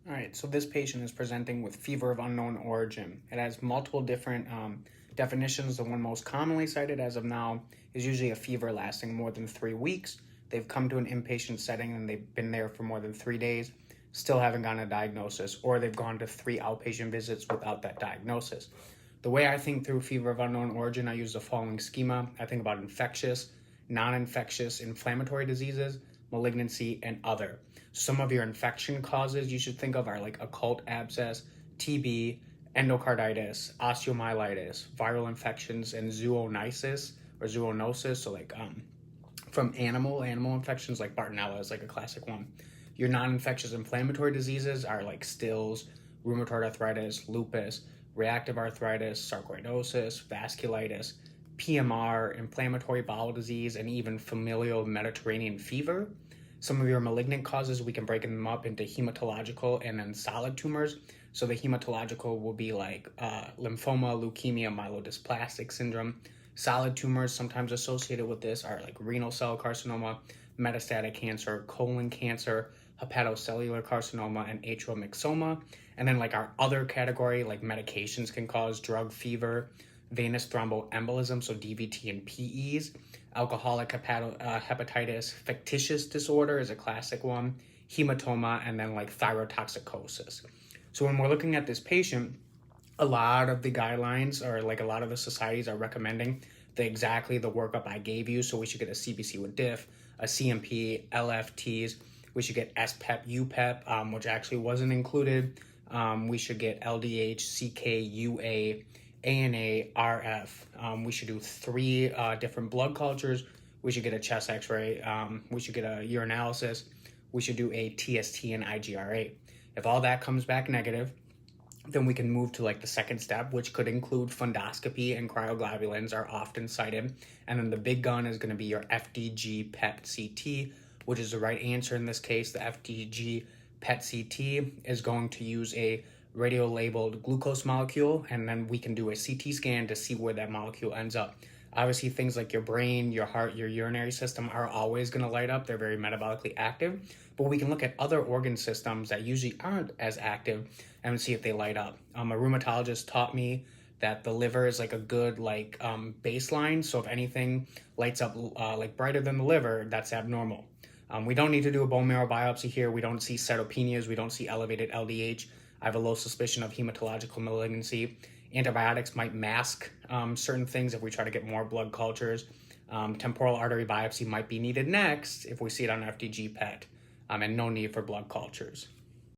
All right, so this patient is presenting with fever of unknown origin. It has multiple different definitions. The one most commonly cited as of now is usually a fever lasting more than 3 weeks. They've come to an inpatient setting and they've been there for more than 3 days, still haven't gotten a diagnosis, or they've gone to 3 outpatient visits without that diagnosis. The way I think through fever of unknown origin, I use the following schema. I think about infectious, non-infectious, inflammatory diseases, malignancy, and other. Some of your infection causes you should think of are like occult abscess, TB, endocarditis, osteomyelitis, viral infections, and zoonosis or zoonosis. So like from animal infections like Bartonella is like a classic one. Your non-infectious inflammatory diseases are like Still's, rheumatoid arthritis, lupus, reactive arthritis, sarcoidosis, vasculitis, PMR, inflammatory bowel disease, and even familial Mediterranean fever. Some of your malignant causes, we can break them up into hematological and then solid tumors. So the hematological will be like lymphoma, leukemia, myelodysplastic syndrome. Solid tumors sometimes associated with this are like renal cell carcinoma, metastatic cancer, colon cancer, hepatocellular carcinoma, and atrial myxoma. And then like our other category, like medications can cause drug fever, venous thromboembolism, so DVT and PEs, alcoholic hepatitis, fictitious disorder is a classic one, hematoma, and then like thyrotoxicosis. So when we're looking at this patient, a lot of the guidelines or like a lot of the societies are recommending exactly the workup I gave you. So we should get a CBC with diff, a CMP, LFTs. We should get SPEP, UPEP, which actually wasn't included. We should get LDH, CK, UA, ANA, RF. We should do 3 different blood cultures. We should get a chest x-ray. We should get a urinalysis. We should do a TST and IGRA. If all that comes back negative, then we can move to like the second step, which could include fundoscopy, and cryoglobulins are often cited. And then the big gun is going to be your FDG-PET CT, which is the right answer in this case. The FDG-PET CT is going to use a radio-labeled glucose molecule, and then we can do a CT scan to see where that molecule ends up. Obviously, things like your brain, your heart, your urinary system are always going to light up. They're very metabolically active, but we can look at other organ systems that usually aren't as active and see if they light up. A rheumatologist taught me that the liver is like a good baseline. So if anything lights up like brighter than the liver, that's abnormal. We don't need to do a bone marrow biopsy here. We don't see cytopenias. We don't see elevated LDH. I have a low suspicion of hematological malignancy. Antibiotics might mask certain things if we try to get more blood cultures. Temporal artery biopsy might be needed next if we see it on FDG-PET, and no need for blood cultures.